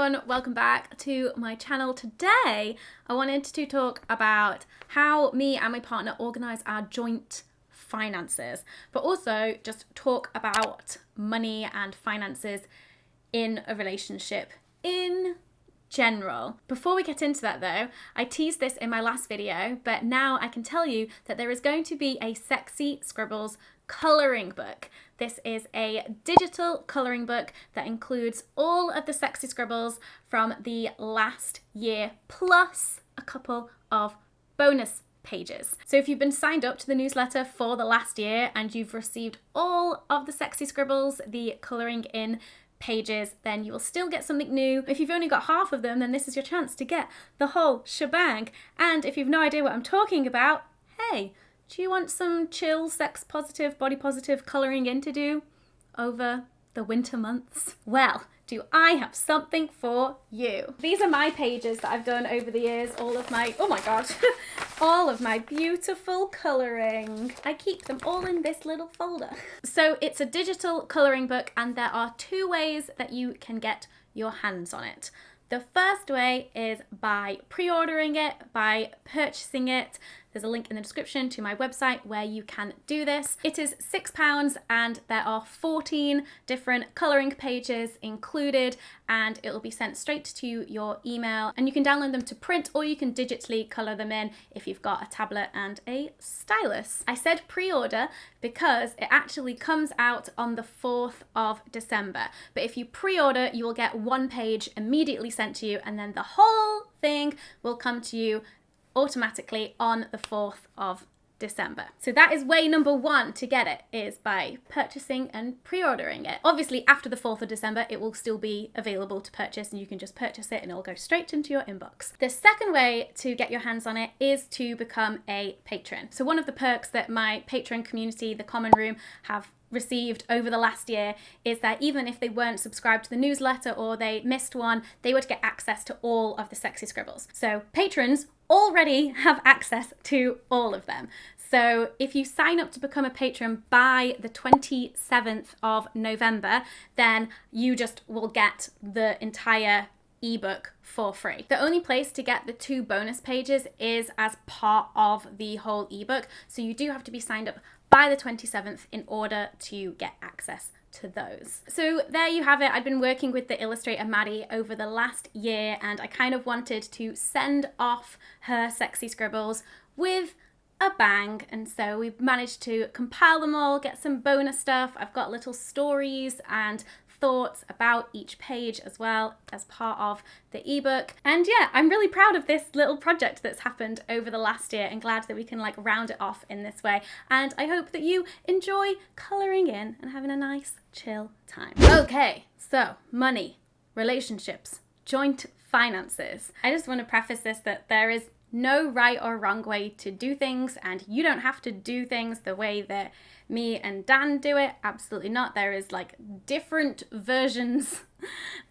everyone, welcome back to my channel. Today I wanted to talk about how me and my partner organise our joint finances, but also just talk about money and finances in a relationship in general. Before we get into that though, I teased this in my last video, but now I can tell you that there is going to be a Sexy Scribbles colouring book. This is a digital colouring book that includes all of the Sexy Scribbles from the last year, plus a couple of bonus pages. So if you've been signed up to the newsletter for the last year and you've received all of the Sexy Scribbles, the colouring in pages, then you will still get something new. If you've only got half of them, then this is your chance to get the whole shebang. And if you've no idea what I'm talking about, hey, do you want some chill, sex positive, body positive colouring in to do over the winter months? Well, do I have something for you. These are my pages that I've done over the years, all of my, oh my god, all of my beautiful colouring. I keep them all in this little folder. So it's a digital colouring book and there are two ways that you can get your hands on it. The first way is by pre-ordering it, by purchasing it. There's a link in the description to my website where you can do this. It is £6 and there are 14 different colouring pages included, and it will be sent straight to your email, and you can download them to print or you can digitally colour them in if you've got a tablet and a stylus. I said pre-order because it actually comes out on the 4th of December, but if you pre-order you will get one page immediately sent to you, and then the whole thing will come to you automatically on the 4th of December. So that is way number one to get it, is by purchasing and pre-ordering it. Obviously after the 4th of December it will still be available to purchase and you can just purchase it and it will go straight into your inbox. The second way to get your hands on it is to become a patron. So one of the perks that my Patreon community, the Common Room, have received over the last year is that even if they weren't subscribed to the newsletter or they missed one, they would get access to all of the Sexy Scribbles. So patrons already have access to all of them. So if you sign up to become a patron by the 27th of November, then you just will get the entire ebook for free. The only place to get the 2 bonus pages is as part of the whole ebook. So you do have to be signed up by the 27th in order to get access to those. So there you have it. I've been working with the illustrator Maddie over the last year and I kind of wanted to send off her Sexy Scribbles with a bang, and so we've managed to compile them all, get some bonus stuff. I've got little stories and thoughts about each page as well as part of the ebook. And yeah, I'm really proud of this little project that's happened over the last year and glad that we can like round it off in this way. And I hope that you enjoy colouring in and having a nice chill time. Okay, so money, relationships, joint finances. I just want to preface this that there is no right or wrong way to do things, and you don't have to do things the way that me and Dan do it. Absolutely not. There is like different versions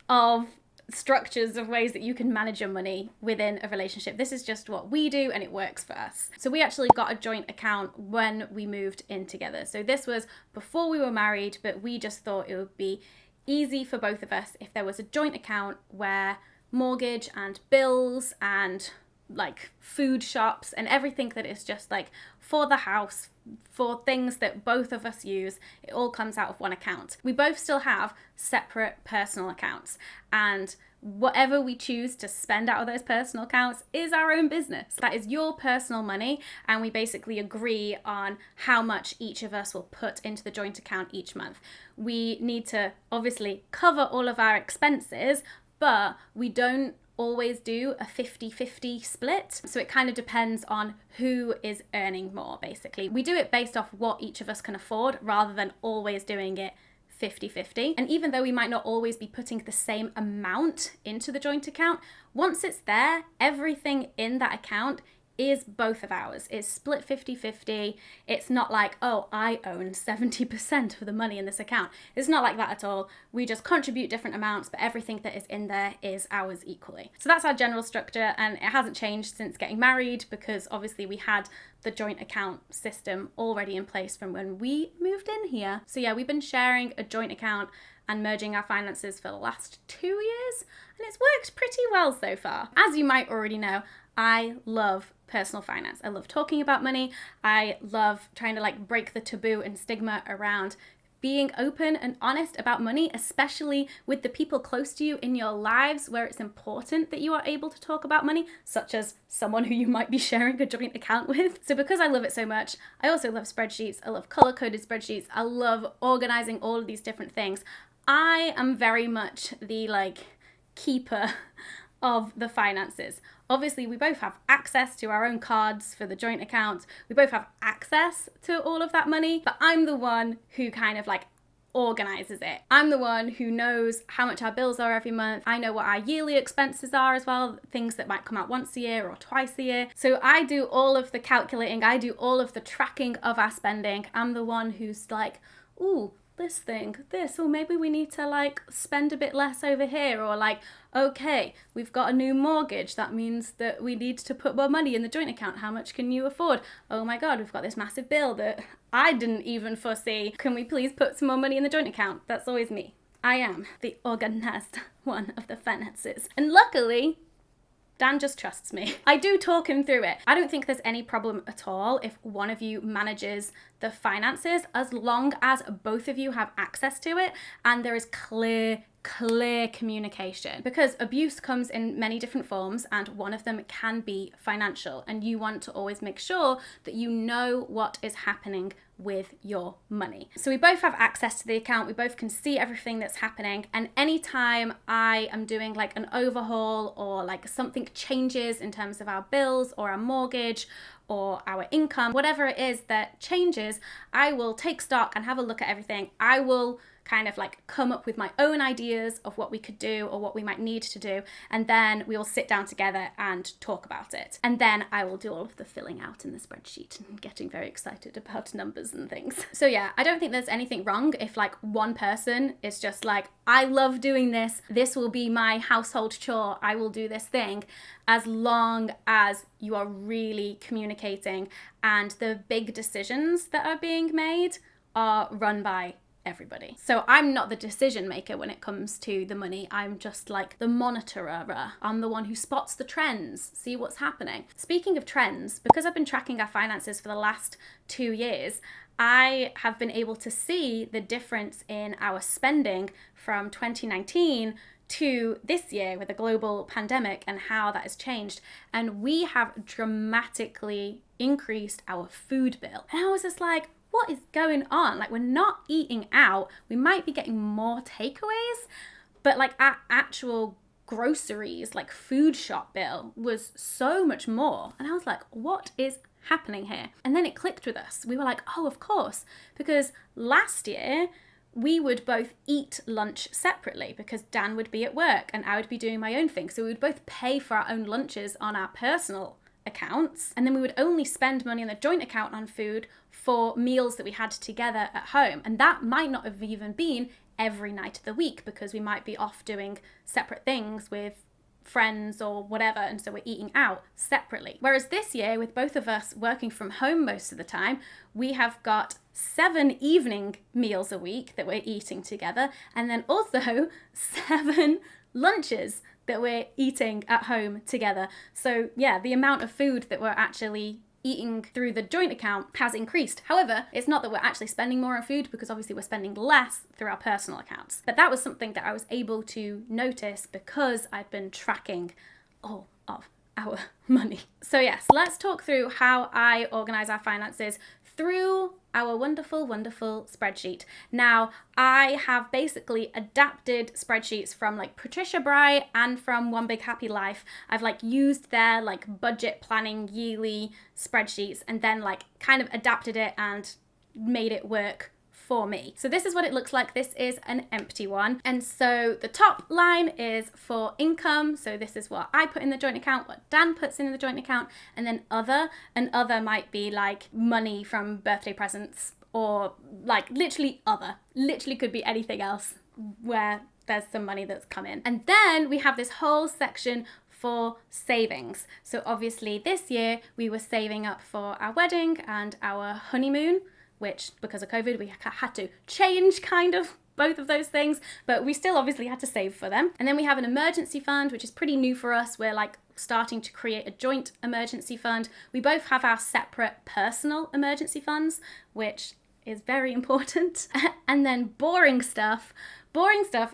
of structures of ways that you can manage your money within a relationship. This is just what we do and it works for us. So we actually got a joint account when we moved in together. So this was before we were married, but we just thought it would be easy for both of us if there was a joint account where mortgage and bills and like food shops and everything that is just like for the house, for things that both of us use, it all comes out of one account. We both still have separate personal accounts, and whatever we choose to spend out of those personal accounts is our own business. That is your personal money, and we basically agree on how much each of us will put into the joint account each month. We need to obviously cover all of our expenses, but we don't always do a 50-50 split. So it kind of depends on who is earning more, basically. We do it based off what each of us can afford rather than always doing it 50-50. And even though we might not always be putting the same amount into the joint account, once it's there, everything in that account is both of ours. It's split 50-50. It's not like, oh, I own 70% of the money in this account. It's not like that at all. We just contribute different amounts, but everything that is in there is ours equally. So that's our general structure, and it hasn't changed since getting married because obviously we had the joint account system already in place from when we moved in here. So yeah, we've been sharing a joint account and merging our finances for the last 2 years, and it's worked pretty well so far. As you might already know, I love personal finance. I love talking about money. I love trying to like break the taboo and stigma around being open and honest about money, especially with the people close to you in your lives where it's important that you are able to talk about money, such as someone who you might be sharing a joint account with. So because I love it so much, I also love spreadsheets. I love color-coded spreadsheets. I love organizing all of these different things. I am very much the like keeper of the finances. Obviously, we both have access to our own cards for the joint accounts. We both have access to all of that money, but I'm the one who kind of like organizes it. I'm the one who knows how much our bills are every month. I know what our yearly expenses are as well, things that might come out once a year or twice a year. So I do all of the calculating, I do all of the tracking of our spending. I'm the one who's like, ooh, this thing, this, or maybe we need to like spend a bit less over here, or like, okay, we've got a new mortgage, that means that we need to put more money in the joint account. How much can you afford? Oh my God, we've got this massive bill that I didn't even foresee. Can we please put some more money in the joint account? That's always me. I am the organized one of the finances. And luckily, Dan just trusts me. I do talk him through it. I don't think there's any problem at all if one of you manages the finances, as long as both of you have access to it and there is clear communication, because abuse comes in many different forms and one of them can be financial, and you want to always make sure that you know what is happening with your money. So we both have access to the account, we both can see everything that's happening, and anytime I am doing like an overhaul or like something changes in terms of our bills or our mortgage or our income, whatever it is that changes, I will take stock and have a look at everything. I will kind of like come up with my own ideas of what we could do or what we might need to do, and then we will sit down together and talk about it. And then I will do all of the filling out in the spreadsheet and getting very excited about numbers and things. So yeah, I don't think there's anything wrong if like one person is just like, I love doing this, this will be my household chore, I will do this thing, as long as you are really communicating and the big decisions that are being made are run by everybody. So I'm not the decision maker when it comes to the money. I'm just like the monitorer. I'm the one who spots the trends, see what's happening. Speaking of trends, because I've been tracking our finances for the last 2 years, I have been able to see the difference in our spending from 2019 to this year with a global pandemic and how that has changed. And we have dramatically increased our food bill. And I was just like, what is going on? Like, we're not eating out. We might be getting more takeaways, but like our actual groceries, like food shop bill was so much more. And I was like, what is happening here? And then it clicked with us. We were like, oh, of course, because last year we would both eat lunch separately because Dan would be at work and I would be doing my own thing. So we would both pay for our own lunches on our personal accounts, and then we would only spend money on the joint account on food for meals that we had together at home. And that might not have even been every night of the week because we might be off doing separate things with friends or whatever, and so we're eating out separately. Whereas this year, with both of us working from home most of the time, we have got 7 evening meals a week that we're eating together, and then also 7 lunches that we're eating at home together. So yeah, the amount of food that we're actually eating through the joint account has increased. However, it's not that we're actually spending more on food, because obviously we're spending less through our personal accounts. But that was something that I was able to notice because I've been tracking all of our money. So yes, let's talk through how I organize our finances through our wonderful spreadsheet. Now, I have basically adapted spreadsheets from like Patricia Bry and from One Big Happy Life. I've like used their like budget planning yearly spreadsheets and then like kind of adapted it and made it work for me. So this is what it looks like. This is an empty one. And so the top line is for income. So this is what I put in the joint account, what Dan puts in the joint account, and then other. And other might be like money from birthday presents or like literally other. Literally could be anything else where there's some money that's come in. And then we have this whole section for savings. So obviously this year we were saving up for our wedding and our honeymoon, which because of COVID, we had to change kind of both of those things, but we still obviously had to save for them. And then we have an emergency fund, which is pretty new for us. We're like starting to create a joint emergency fund. We both have our separate personal emergency funds, which is very important. And then boring stuff,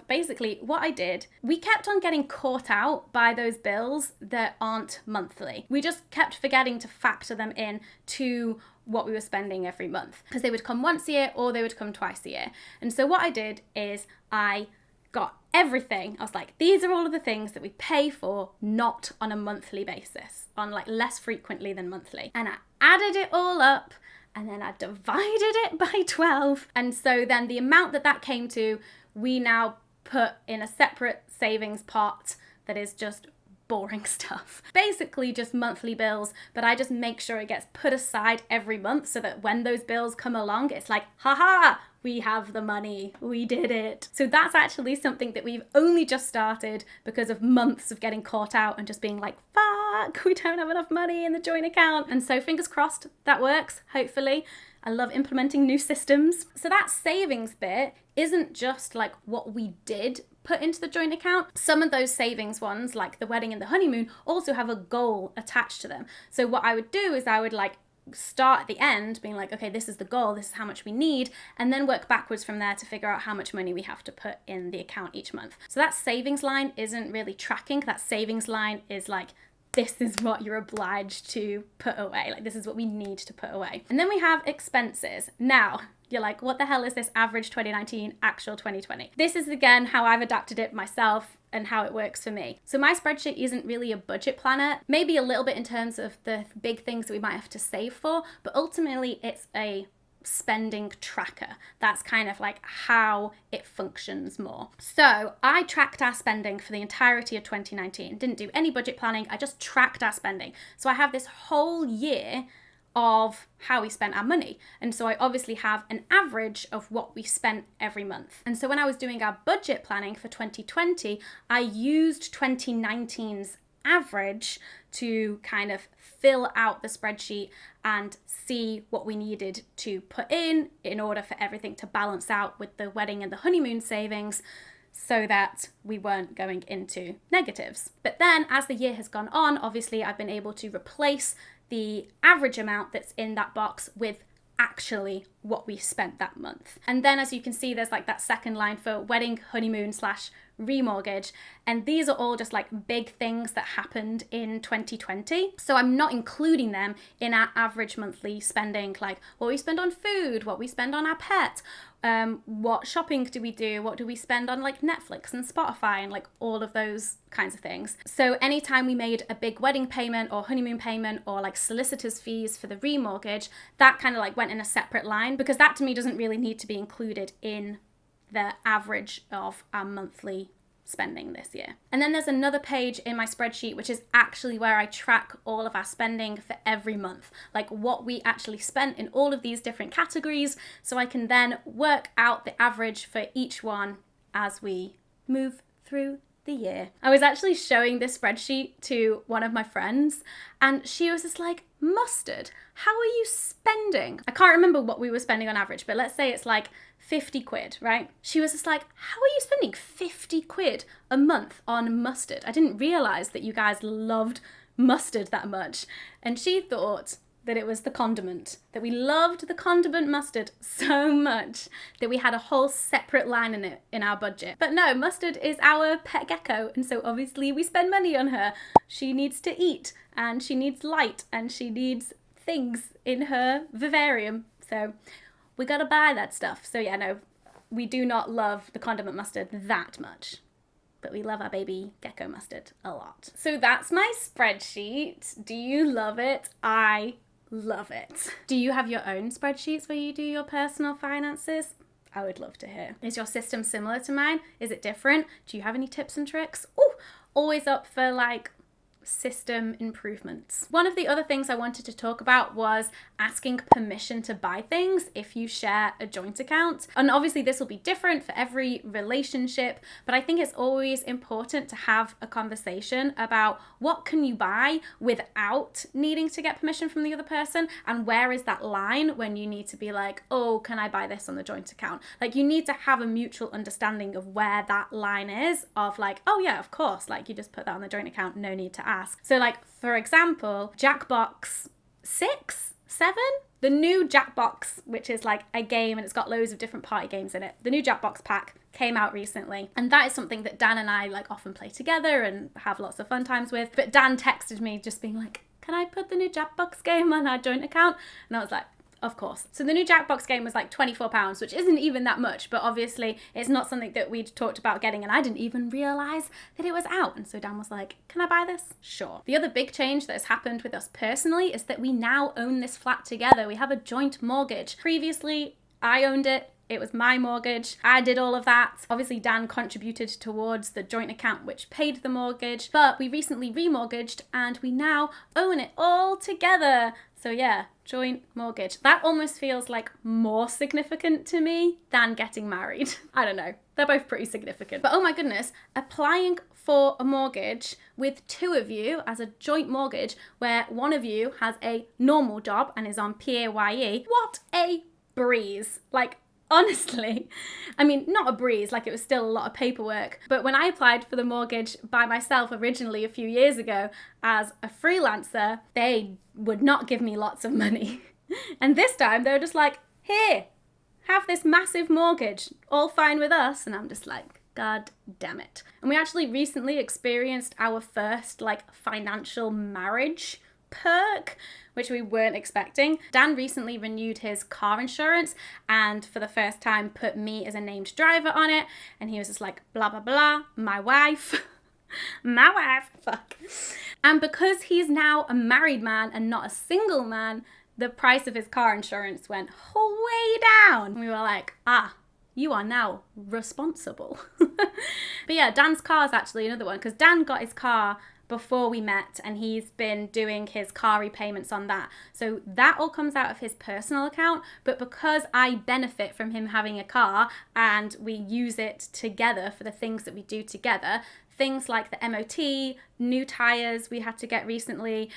basically what I did, we kept on getting caught out by those bills that aren't monthly. We just kept forgetting to factor them in to what we were spending every month, because they would come once a year or they would come twice a year. And so what I did is I got everything. I was like, these are all of the things that we pay for, not on a monthly basis, on like less frequently than monthly. And I added it all up, and then I divided it by 12. And so then the amount that came to, we now put in a separate savings pot that is just boring stuff. Basically just monthly bills, but I just make sure it gets put aside every month so that when those bills come along, it's like, haha, we have the money, we did it. So that's actually something that we've only just started because of months of getting caught out and just being like, fuck, we don't have enough money in the joint account. And so fingers crossed that works, hopefully. I love implementing new systems. So that savings bit isn't just like what we did put into the joint account. Some of those savings ones, like the wedding and the honeymoon, also have a goal attached to them. So what I would do is I would like start at the end being like, okay, this is the goal, this is how much we need, and then work backwards from there to figure out how much money we have to put in the account each month. So that savings line isn't really tracking. That savings line is like, this is what you're obliged to put away. Like, this is what we need to put away. And then we have expenses. Now, you're like, what the hell is this average 2019, actual 2020? This is again how I've adapted it myself and how it works for me. So my spreadsheet isn't really a budget planner, maybe a little bit in terms of the big things that we might have to save for, but ultimately it's a spending tracker. That's kind of like how it functions more. So I tracked our spending for the entirety of 2019. Didn't do any budget planning. I just tracked our spending. So I have this whole year of how we spent our money. And so I obviously have an average of what we spent every month. And so when I was doing our budget planning for 2020, I used 2019's average to kind of fill out the spreadsheet and see what we needed to put in order for everything to balance out with the wedding and the honeymoon savings, so that we weren't going into negatives. But then as the year has gone on, obviously I've been able to replace the average amount that's in that box with actually what we spent that month. And then as you can see, there's like that second line for wedding, honeymoon / remortgage. And these are all just like big things that happened in 2020. So I'm not including them in our average monthly spending, like what we spend on food, what we spend on our pet, what shopping do we do, what do we spend on like Netflix and Spotify and like all of those kinds of things. So anytime we made a big wedding payment or honeymoon payment or like solicitor's fees for the remortgage, that kind of like went in a separate line, because that to me doesn't really need to be included in the average of our monthly spending this year. And then there's another page in my spreadsheet which is actually where I track all of our spending for every month, like what we actually spent in all of these different categories, so I can then work out the average for each one as we move through the year. I was actually showing this spreadsheet to one of my friends and she was just like, mustard, how are you spending? I can't remember what we were spending on average, but let's say it's like 50 quid, right? She was just like, how are you spending 50 quid a month on mustard? I didn't realize that you guys loved mustard that much. And she thought that it was the condiment, that we loved the condiment mustard so much that we had a whole separate line in it in our budget. But no, mustard is our pet gecko, and so obviously we spend money on her. She needs to eat, and she needs light, and she needs things in her vivarium, so we gotta buy that stuff. So yeah, no, we do not love the condiment mustard that much, but we love our baby gecko mustard a lot. So that's my spreadsheet. Do you love it? I love it. Do you have your own spreadsheets where you do your personal finances? I would love to hear. Is your system similar to mine? Is it different? Do you have any tips and tricks? Oh, always up for like system improvements. One of the other things I wanted to talk about was asking permission to buy things if you share a joint account. And obviously this will be different for every relationship, but I think it's always important to have a conversation about what can you buy without needing to get permission from the other person, and where is that line when you need to be like, oh, can I buy this on the joint account? Like, you need to have a mutual understanding of where that line is of like, oh yeah, of course, like you just put that on the joint account, no need to ask. So like, for example, Jackbox 6, 7? The new Jackbox, which is like a game and it's got loads of different party games in it. The new Jackbox pack came out recently, and that is something that Dan and I like often play together and have lots of fun times with. But Dan texted me just being like, can I put the new Jackbox game on our joint account? And I was like, of course. So the new Jackbox game was like £24, which isn't even that much, but obviously it's not something that we'd talked about getting, and I didn't even realise that it was out. And so Dan was like, can I buy this? Sure. The other big change that has happened with us personally is that we now own this flat together. We have a joint mortgage. Previously, I owned it. It was my mortgage. I did all of that. Obviously, Dan contributed towards the joint account, which paid the mortgage, but we recently remortgaged and we now own it all together. So yeah, joint mortgage. That almost feels like more significant to me than getting married. I don't know. They're both pretty significant. But oh my goodness, applying for a mortgage with two of you as a joint mortgage where one of you has a normal job and is on PAYE, what a breeze. Like, honestly, I mean, not a breeze, like it was still a lot of paperwork. But when I applied for the mortgage by myself originally a few years ago as a freelancer, they would not give me lots of money. And this time they were just like, here, have this massive mortgage, all fine with us. And I'm just like, God damn it. And we actually recently experienced our first like financial marriage perk, which we weren't expecting. Dan recently renewed his car insurance and for the first time put me as a named driver on it. And he was just like, blah, blah, blah, my wife. My wife, fuck. And because he's now a married man and not a single man, the price of his car insurance went way down. And we were like, you are now responsible. But yeah, Dan's car is actually another one, because Dan got his car before we met and he's been doing his car repayments on that. So that all comes out of his personal account, but because I benefit from him having a car and we use it together for the things that we do together, things like the MOT, new tires we had to get recently,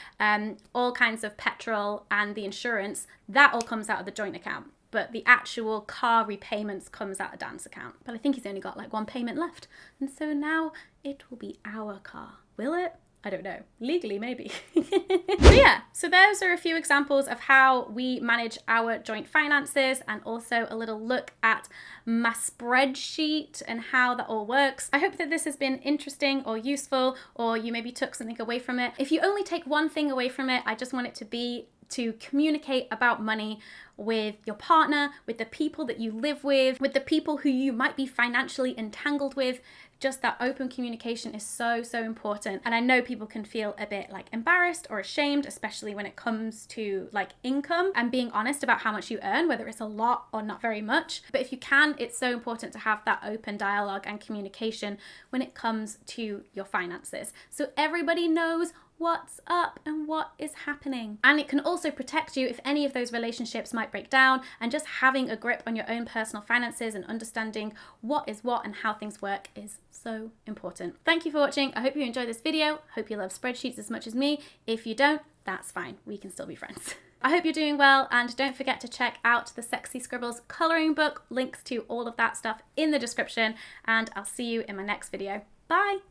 all kinds of petrol and the insurance, that all comes out of the joint account. But the actual car repayments comes out of Dan's account. But I think he's only got like one payment left. And so now it will be our car. Will it? I don't know. Legally, maybe. So yeah, so those are a few examples of how we manage our joint finances, and also a little look at my spreadsheet and how that all works. I hope that this has been interesting or useful, or you maybe took something away from it. If you only take one thing away from it, I just want it to be to communicate about money with your partner, with the people that you live with the people who you might be financially entangled with. Just that open communication is so, so important. And I know people can feel a bit like embarrassed or ashamed, especially when it comes to like income and being honest about how much you earn, whether it's a lot or not very much. But if you can, it's so important to have that open dialogue and communication when it comes to your finances, so everybody knows what's up and what is happening. And it can also protect you if any of those relationships might break down, and just having a grip on your own personal finances and understanding what is what and how things work is so important. Thank you for watching. I hope you enjoyed this video. Hope you love spreadsheets as much as me. If you don't, that's fine. We can still be friends. I hope you're doing well, and don't forget to check out the Sexy Scribbles coloring book. Links to all of that stuff in the description, and I'll see you in my next video. Bye.